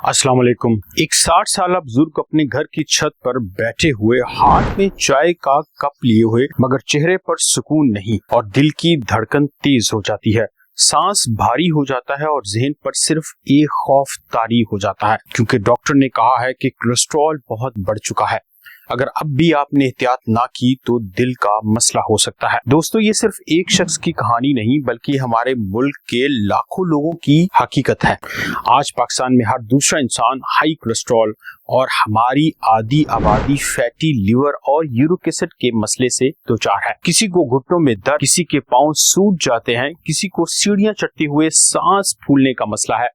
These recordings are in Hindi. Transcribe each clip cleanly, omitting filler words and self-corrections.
अस्सलाम वालेकुम। एक 60 साल बुजुर्ग अपने घर की छत पर बैठे हुए, हाथ में चाय का कप लिए हुए, मगर चेहरे पर सुकून नहीं और दिल की धड़कन तेज हो जाती है, सांस भारी हो जाता है और जहन पर सिर्फ एक खौफ तारी हो जाता है, क्योंकि डॉक्टर ने कहा है कि कोलेस्ट्रॉल बहुत बढ़ चुका है। अगर अब भी आपने एहतियात ना की तो दिल का मसला हो सकता है। दोस्तों, ये सिर्फ एक शख्स की कहानी नहीं बल्कि हमारे मुल्क के लाखों लोगों की हकीकत है। आज पाकिस्तान में हर दूसरा इंसान हाई कोलेस्ट्रॉल और हमारी आधी आबादी फैटी लिवर और यूरिक एसिड के मसले से दो चार है। किसी को घुटनों में दर्द, किसी के पांव सूज जाते हैं, किसी को सीढ़ियां चढ़ते हुए सांस फूलने का मसला है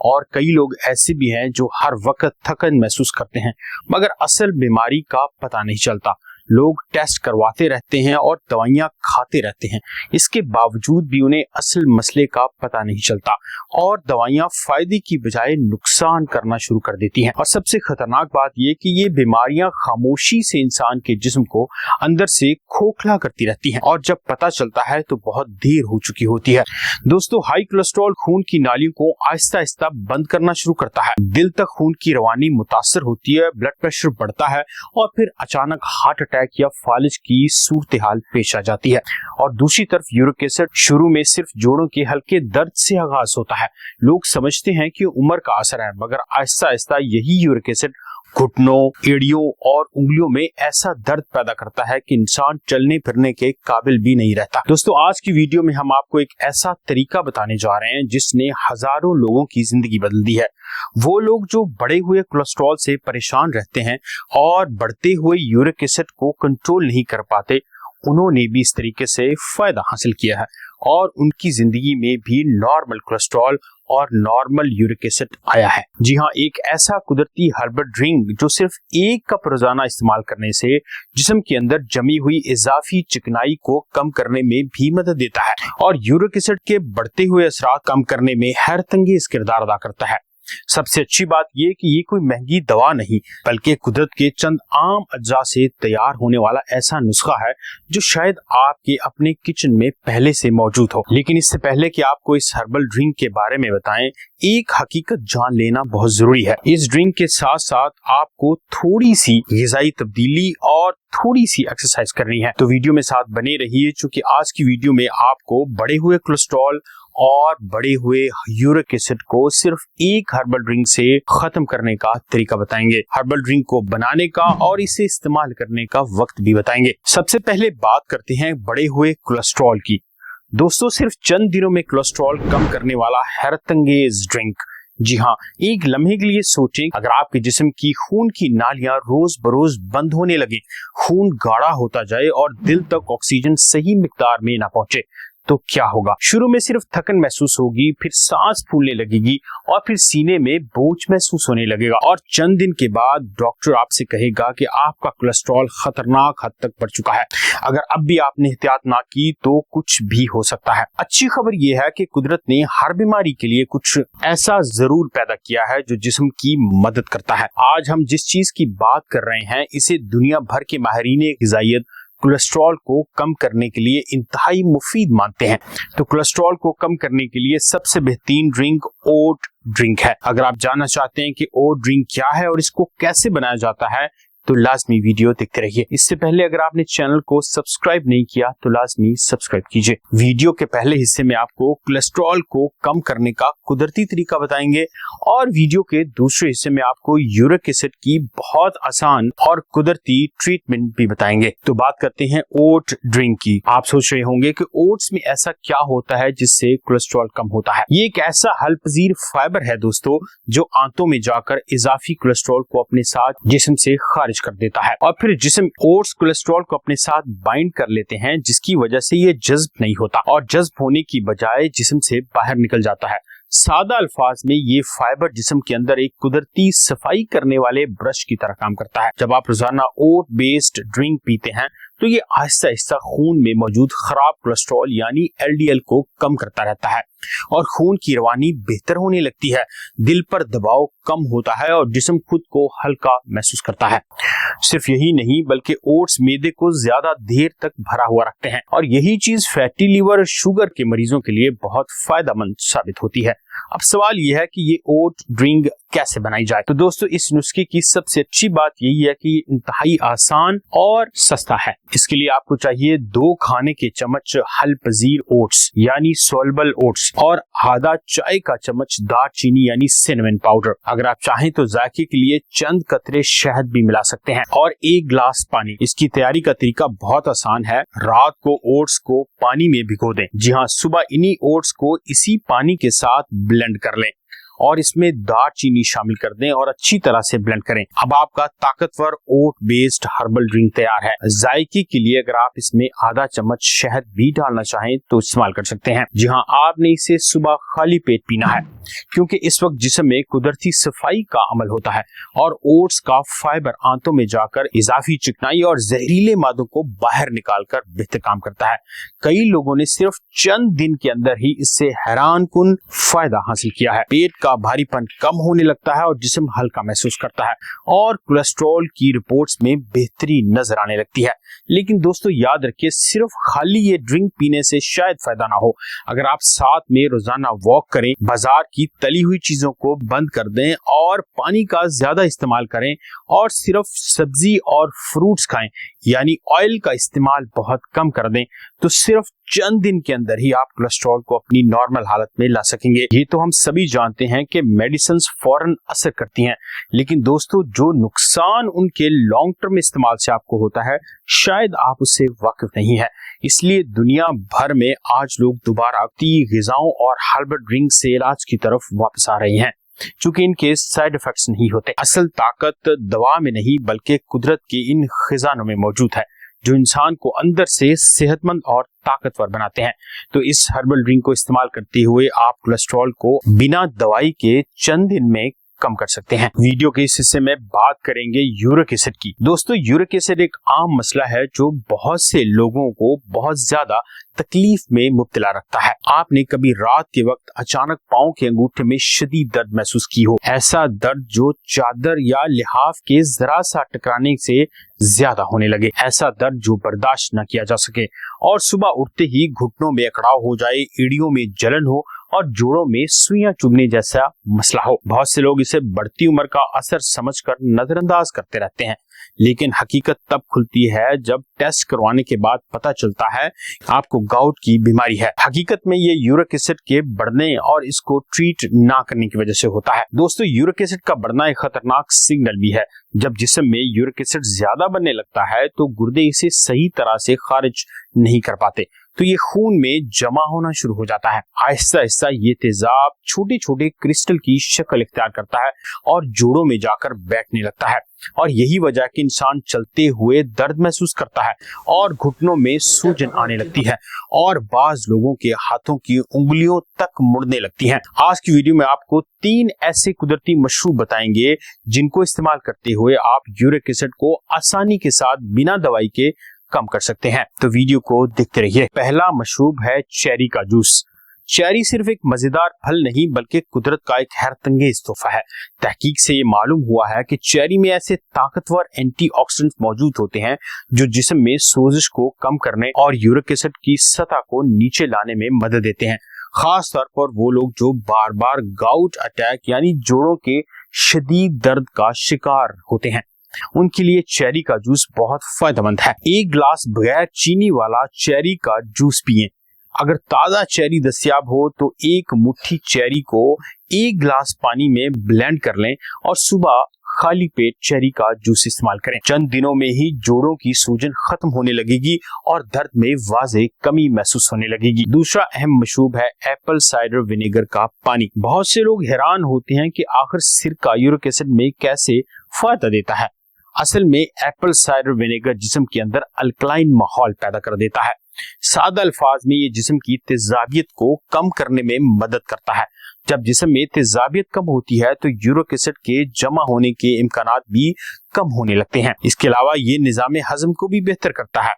और कई लोग ऐसे भी हैं जो हर वक्त थकन महसूस करते हैं, मगर असल बीमारी का पता नहीं चलता। लोग टेस्ट करवाते रहते हैं और दवाइयां खाते रहते हैं, इसके बावजूद भी उन्हें असल मसले का पता नहीं चलता और दवाइयां फायदे की बजाय नुकसान करना शुरू कर देती हैं। और सबसे खतरनाक बात यह कि ये बीमारियां खामोशी से इंसान के जिस्म को अंदर से खोखला करती रहती हैं और जब पता चलता है तो बहुत देर हो चुकी होती है। दोस्तों, हाई कोलेस्ट्रॉल खून की नालियों को आहिस्ता आहिस्ता बंद करना शुरू करता है, दिल तक खून की रवानी मुतासर होती है, ब्लड प्रेशर बढ़ता है और फिर अचानक हार्ट अटैक या फालिज की सूरत हाल पेश आ जाती है। और दूसरी तरफ यूरिक एसिड शुरू में सिर्फ जोड़ों के हल्के दर्द से आगाज होता है। लोग समझते हैं कि उम्र का असर है, मगर आहिस्ता आहिस्ता यही यूरिक एसिड घुटनों, एड़ियों और उंगलियों में ऐसा दर्द पैदा करता है कि इंसान चलने फिरने के काबिल भी नहीं रहता। दोस्तों, आज की वीडियो में हम आपको एक ऐसा तरीका बताने जा रहे हैं जिसने हजारों लोगों की जिंदगी बदल दी है। वो लोग जो बढ़े हुए कोलेस्ट्रॉल से परेशान रहते हैं और बढ़ते हुए यूरिक एसिड को कंट्रोल नहीं कर पाते, उन्होंने भी इस तरीके से फायदा हासिल किया है और उनकी जिंदगी में भी नॉर्मल कोलेस्ट्रॉल और नॉर्मल यूरिक एसिड आया है। जी हाँ, एक ऐसा कुदरती हर्बल ड्रिंक जो सिर्फ एक कप रोजाना इस्तेमाल करने से जिस्म के अंदर जमी हुई इजाफी चिकनाई को कम करने में भी मदद देता है और यूरिक एसिड के बढ़ते हुए असरात कम करने में हैरतअंगेज किरदार अदा करता है। सबसे अच्छी बात यह कि ये कोई महंगी दवा नहीं बल्कि कुदरत के चंद आम अज्जा से तैयार होने वाला ऐसा नुस्खा है जो शायद आपके अपने किचन में पहले से मौजूद हो। लेकिन इससे पहले कि आपको इस हर्बल ड्रिंक के बारे में बताएं, एक हकीकत जान लेना बहुत जरूरी है। इस ड्रिंक के साथ साथ आपको थोड़ी सी ग़िज़ाई तब्दीली और थोड़ी सी एक्सरसाइज करनी है, तो वीडियो में साथ बने रहिए, क्योंकि आज की वीडियो में आपको बढ़े हुए कोलेस्ट्रॉल और बढ़े हुए यूरिक एसिड को सिर्फ एक हर्बल ड्रिंक से खत्म करने का तरीका बताएंगे। हर्बल ड्रिंक को बनाने का और इसे इस्तेमाल करने का वक्त भी बताएंगे। सबसे पहले बात करते हैं बढ़े हुए कोलेस्ट्रॉल की। दोस्तों, सिर्फ चंद दिनों में कोलेस्ट्रॉल कम करने वाला हैरतअंगेज ड्रिंक। जी हाँ, एक लम्हे के लिए सोचें, अगर आपके जिस्म की खून की नालियां रोज बरोज बंद होने लगे, खून गाढ़ा होता जाए और दिल तक ऑक्सीजन सही मिकदार में ना पहुंचे तो क्या होगा? शुरू में सिर्फ थकन महसूस होगी, फिर सांस फूलने लगेगी और फिर सीने में बोझ महसूस होने लगेगा और चंद दिन के बाद डॉक्टर आपसे कहेगा कि आपका कोलेस्ट्रॉल खतरनाक हद तक बढ़ चुका है। अगर अब भी आपने एहतियात ना की तो कुछ भी हो सकता है। अच्छी खबर यह है कि कुदरत ने हर बीमारी के लिए कुछ ऐसा जरूर पैदा किया है जो जिस्म की मदद करता है। आज हम जिस चीज की बात कर रहे हैं, इसे दुनिया भर के माहिरीन ग़िज़ाइयत कोलेस्ट्रॉल को कम करने के लिए इंतहाई मुफीद मानते हैं। तो कोलेस्ट्रॉल को कम करने के लिए सबसे बेहतरीन ड्रिंक ओट ड्रिंक है। अगर आप जानना चाहते हैं कि ओट ड्रिंक क्या है और इसको कैसे बनाया जाता है तो लाजमी वीडियो देखते रहिए। इससे पहले अगर आपने चैनल को सब्सक्राइब नहीं किया तो लाजमी सब्सक्राइब कीजिए। वीडियो के पहले हिस्से में आपको कोलेस्ट्रॉल को कम करने का कुदरती तरीका बताएंगे और वीडियो के दूसरे हिस्से में आपको यूरिक एसिड की बहुत आसान और कुदरती ट्रीटमेंट भी बताएंगे। तो बात करते हैं ओट ड्रिंक की। आप सोच रहे होंगे कि ओट्स में ऐसा क्या होता है जिससे कोलेस्ट्रॉल कम होता है। ये एक ऐसा हल पजीर फाइबर है दोस्तों, जो आंतों में जाकर इजाफी कोलेस्ट्रॉल को अपने साथ जिस्म से खारिज कर देता है और फिर जिस्म ओट्स कोलेस्ट्रॉल को अपने साथ बाइंड कर लेते हैं, जिसकी वजह से ये जज्ब नहीं होता और जज्ब होने की बजाय जिस्म से बाहर निकल जाता है। सादा अल्फाज में ये फाइबर जिस्म के अंदर एक कुदरती सफाई करने वाले ब्रश की तरह काम करता है। जब आप रोजाना ओट बेस्ड ड्रिंक पीते हैं तो ये आहिस्ता आहिस्ता खून में मौजूद खराब कोलेस्ट्रॉल यानी एलडीएल को कम करता रहता है और खून की रवानी बेहतर होने लगती है, दिल पर दबाव कम होता है और जिस्म खुद को हल्का महसूस करता है। सिर्फ यही नहीं बल्कि ओट्स मैदे को ज्यादा देर तक भरा हुआ रखते हैं और यही चीज फैटी लिवर और शुगर के मरीजों के लिए बहुत फायदेमंद साबित होती है। अब सवाल यह है कि ये ओट ड्रिंक कैसे बनाई जाए। तो दोस्तों इस नुस्खे की सबसे अच्छी बात यही है कि इंतहाई आसान और सस्ता है। इसके लिए आपको चाहिए 2 खाने के चम्मच हल पजीर ओट्स यानी सोलबल ओट्स और आधा चाय का चम्मच दालचीनी यानी सिनेमन पाउडर। अगर आप चाहें तो जायके के लिए चंद कतरे शहद भी मिला सकते हैं और 1 गिलास पानी। इसकी तैयारी का तरीका बहुत आसान है। रात को ओट्स को पानी में भिगो दें। जी हाँ, सुबह इन्हीं ओट्स को इसी पानी के साथ ब्लेंड कर लें और इसमें दालचीनी शामिल कर दें और अच्छी तरह से ब्लेंड करें। अब आपका ताकतवर ओट बेस्ड हर्बल ड्रिंक तैयार है। जायके के लिए अगर आप इसमें आधा चम्मच शहद भी डालना चाहें तो इस्तेमाल कर सकते हैं। जी हाँ, आपने इसे सुबह खाली पेट पीना है क्योंकि इस वक्त जिस्म में कुदरती सफाई का अमल होता है और ओट्स का फाइबर आंतों में जाकर इजाफी चिकनाई और जहरीले मादों को बाहर निकालकर बेहतर काम करता है। कई लोगों ने सिर्फ चंद दिन के अंदर ही इससे हैरानकुन फायदा हासिल किया है। पेट का भारीपन कम होने लगता है और जिस्म हल्का महसूस करता है और कोलेस्ट्रॉल की रिपोर्ट्स में बेहतरी नजर आने लगती है। लेकिन दोस्तों याद रखिए, सिर्फ खाली ये ड्रिंक पीने से शायद फायदा ना हो। अगर आप साथ में रोजाना वॉक करें, बाजार की तली हुई चीजों को बंद कर दें और पानी का ज्यादा इस्तेमाल करें और सिर्फ सब्जी और फ्रूट्स खाएं यानी ऑयल का इस्तेमाल बहुत कम कर दें, तो सिर्फ चंद दिन के अंदर ही आप कोलेस्ट्रॉल को अपनी नॉर्मल हालत में ला सकेंगे। ये तो हम सभी जानते हैं कि मेडिसिन्स फौरन असर करती हैं, लेकिन दोस्तों जो नुकसान उनके लॉन्ग टर्म इस्तेमाल से आपको होता है शायद आप उससे वाकिफ नहीं है। इसलिए दुनिया भर में आज लोग दोबारा ग़िज़ाओं और हर्बल ड्रिंक से इलाज की तरफ वापस आ रहे हैं क्योंकि इनके साइड इफेक्ट्स नहीं होते। असल ताकत दवा में नहीं बल्कि कुदरत के इन खजानों में मौजूद है जो इंसान को अंदर से सेहतमंद और ताकतवर बनाते हैं। तो इस हर्बल ड्रिंक को इस्तेमाल करते हुए आप कोलेस्ट्रॉल को बिना दवाई के चंद दिन में कम कर सकते हैं। वीडियो के इस हिस्से में बात करेंगे यूरिक एसिड की। दोस्तों यूरिक एसिड एक आम मसला है जो बहुत से लोगों को बहुत ज्यादा तकलीफ में मुब्तला रखता है। आपने कभी रात के वक्त अचानक पांव के अंगूठे में शदीद दर्द महसूस की हो, ऐसा दर्द जो चादर या लिहाफ के जरा सा टकराने से ज्यादा होने लगे, ऐसा दर्द जो बर्दाश्त न किया जा सके और सुबह उठते ही घुटनों में अकड़ाव हो जाए, एड़ियों में जलन हो और जोड़ों में सुइयां चुभने जैसा मसला हो। बहुत से लोग इसे बढ़ती उम्र का असर समझकर नजरअंदाज करते रहते हैं, लेकिन हकीकत तब खुलती है जब टेस्ट करवाने के बाद पता चलता है आपको गाउट की बीमारी है। हकीकत में ये यूरिक एसिड के बढ़ने और इसको ट्रीट ना करने की वजह से होता है। दोस्तों यूरिक एसिड का बढ़ना एक खतरनाक सिग्नल भी है। जब जिस्म में यूरिक एसिड ज्यादा बनने लगता है तो गुर्दे इसे सही तरह से खारिज नहीं कर पाते, तो ये खून में जमा होना शुरू हो जाता है। आहिस्ता आहिस्ता ये तेजाब छोटे छोटे क्रिस्टल की शक्ल इख्तियार करता है और जोड़ों में जाकर बैठने लगता है और यही वजह कि इंसान चलते हुए दर्द महसूस करता है और घुटनों में सूजन आने लगती है और बाज लोगों के हाथों की उंगलियों तक मुड़ने लगती हैं। आज की वीडियो में आपको 3 ऐसे कुदरती मशरूब बताएंगे जिनको इस्तेमाल करते हुए आप यूरिक एसिड को आसानी के साथ बिना दवाई के कम कर सकते हैं। तो वीडियो को देखते रहिए। पहला मशरूब है चेरी का जूस। चेरी सिर्फ एक मजेदार फल नहीं बल्कि कुदरत का एक हैरतअंगेज तोहफा है। तहकीक से ये मालूम हुआ है कि चेरी में ऐसे ताकतवर एंटीऑक्सीडेंट्स मौजूद होते हैं जो जिस्म में सोजिश को कम करने और यूरिक एसिड की सतह को नीचे लाने में मदद देते हैं। खास तौर पर वो लोग जो बार बार गाउट अटैक यानी जोड़ों के शदीद दर्द का शिकार होते हैं, उनके लिए चेरी का जूस बहुत फायदेमंद है। 1 गिलास बगैर चीनी वाला चेरी का जूस पिएं। अगर ताजा चेरी दस्तयाब हो तो 1 मुट्ठी चेरी को 1 गिलास पानी में ब्लेंड कर लें और सुबह खाली पेट चेरी का जूस इस्तेमाल करें। चंद दिनों में ही जोड़ों की सूजन खत्म होने लगेगी और दर्द में वाज़ेह कमी महसूस होने लगेगी। दूसरा अहम मशरूब है एप्पल साइडर विनेगर का पानी। बहुत से लोग हैरान होते हैं कि आखिर सिरका यूरिक एसिड में कैसे फायदा देता है। असल में एप्पल साइडर विनेगर जिस्म के अंदर अल्कलाइन माहौल पैदा कर देता है। सादा अल्फाज में ये जिस्म की तेजाबियत को कम करने में मदद करता है। जब जिस्म में तेजाबियत कम होती है तो यूरिक एसिड के जमा होने के इम्कानात भी कम होने लगते हैं। इसके अलावा ये निजाम हजम को भी बेहतर करता है।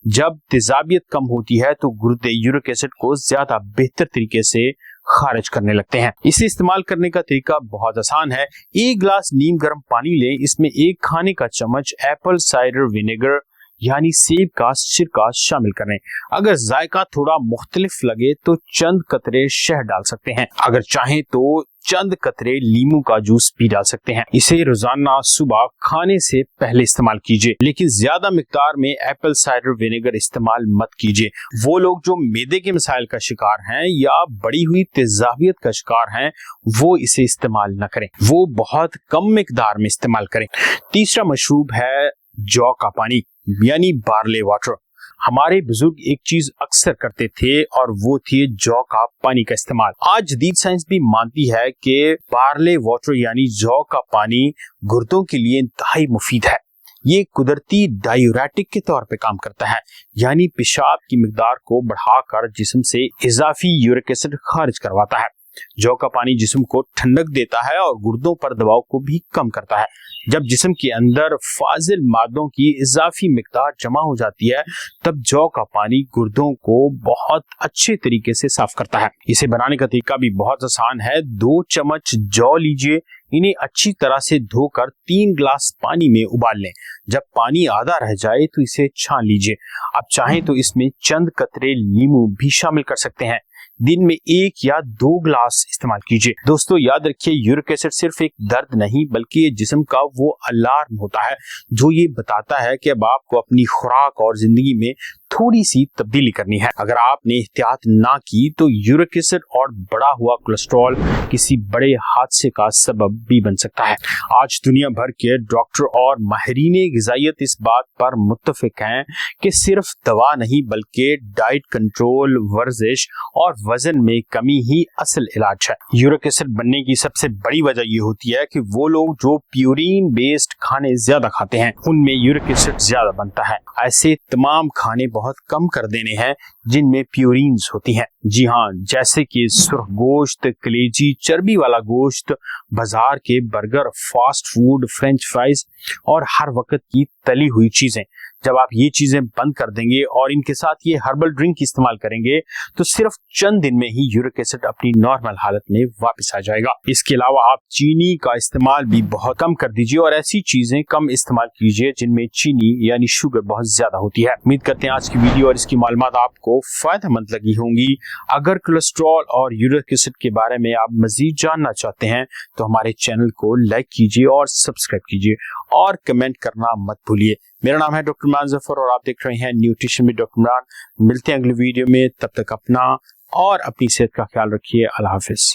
जब तेजाबियत कम होती है तो गुर्दे यूरिक एसिड को ज्यादा बेहतर तरीके से खारिज करने लगते हैं। इसे इस्तेमाल करने का तरीका बहुत आसान है। 1 गिलास नीम गर्म पानी लें, इसमें 1 खाने का चम्मच एप्पल साइडर विनेगर यानी सेब का सिरका शामिल करें। अगर जायका थोड़ा मुख्तलिफ लगे तो चंद कतरे शहद डाल सकते हैं। अगर चाहें तो चंद कतरे नींबू का जूस भी डाल सकते हैं। इसे रोजाना सुबह खाने से पहले इस्तेमाल कीजिए, लेकिन ज्यादा मिकदार में एप्पल साइडर विनेगर इस्तेमाल मत कीजिए। वो लोग जो मैदे के मसाइल का शिकार हैं या बढ़ी हुई तेजाबियत का शिकार हैं, वो इसे इस्तेमाल न करें, वो बहुत कम मिकदार में इस्तेमाल करें। तीसरा मशरूब है जौ का पानी यानी बार्ले वाटर। हमारे बुजुर्ग एक चीज अक्सर करते थे और वो थी जौ का पानी का इस्तेमाल। आज जदीद साइंस भी मानती है कि बार्ले वाटर यानी जौ का पानी गुर्दों के लिए इंतहाई मुफीद है। ये कुदरती डायूरेटिक के तौर पे काम करता है, यानी पेशाब की मिकदार को बढ़ाकर जिस्म से इजाफी यूरिक एसिड खारिज करवाता है। जौ का पानी जिस्म को ठंडक देता है और गुर्दों पर दबाव को भी कम करता है। जब जिस्म के अंदर फाजिल मादों की इजाफी मिकदार जमा हो जाती है, तब जौ का पानी गुर्दों को बहुत अच्छे तरीके से साफ करता है। इसे बनाने का तरीका भी बहुत आसान है। 2 चम्मच जौ लीजिए, इन्हें अच्छी तरह से धोकर 3 गिलास पानी में उबाल लें। जब पानी आधा रह जाए तो इसे छान लीजिए। आप चाहें तो इसमें चंद कतरे नींबू भी शामिल कर सकते हैं। दिन में 1 या 2 गिलास इस्तेमाल कीजिए। दोस्तों याद रखिए, यूरिक एसिड सिर्फ एक दर्द नहीं बल्कि ये जिस्म का वो अलार्म होता है जो ये बताता है कि अब आपको अपनी खुराक और जिंदगी में थोड़ी सी तब्दीली करनी है। अगर आपने एहतियात ना की तो यूरिक एसिड और बढ़ा हुआ कोलेस्ट्रॉल किसी बड़े हादसे का सबब भी बन सकता है। आज दुनिया भर के डॉक्टर और माहिरीन ग़िज़ाइयत इस बात पर मुत्तफिक हैं कि सिर्फ दवा नहीं बल्कि डाइट कंट्रोल, वर्जिश और वजन में कमी ही असल इलाज है। यूरिक एसिड बनने की सबसे बड़ी वजह ये होती है कि वो लोग जो प्यूरिन बेस्ड खाने ज्यादा खाते हैं उनमें यूरिक एसिड ज्यादा बनता है। ऐसे तमाम खाने बहुत कम कर देने हैं जिनमें प्यूरिन्स होती हैं। जी हाँ, जैसे कि सुर्ख गोश्त, कलेजी, चर्बी वाला गोश्त, बाजार के burger, fast food, French fries और हर वक्त की तली हुई चीजें। जब आप ये चीजें बंद कर देंगे और इनके साथ ये हर्बल ड्रिंक इस्तेमाल करेंगे तो सिर्फ चंद दिन में ही यूरिक एसिड अपनी नॉर्मल हालत में वापस आ जाएगा। इसके अलावा आप चीनी का इस्तेमाल भी बहुत कम कर दीजिए और ऐसी चीजें कम इस्तेमाल कीजिए जिनमें चीनी यानी शुगर बहुत ज्यादा होती है। उम्मीद करते हैं आज की वीडियो और इसकी मालूमात आपको फायदेमंद लगी होंगी। अगर कोलेस्ट्रॉल और यूरिक एसिड के बारे में आप मजीद जानना चाहते हैं तो हमारे चैनल को लाइक कीजिए और सब्सक्राइब कीजिए और कमेंट करना मत भूलिए। मेरा नाम है डॉक्टर इमरान जफर और आप देख रहे हैं न्यूट्रिशन विद डॉक्टर इमरान। मिलते हैं अगले वीडियो में, तब तक अपना और अपनी सेहत का ख्याल रखिए। अल्लाह हाफिज।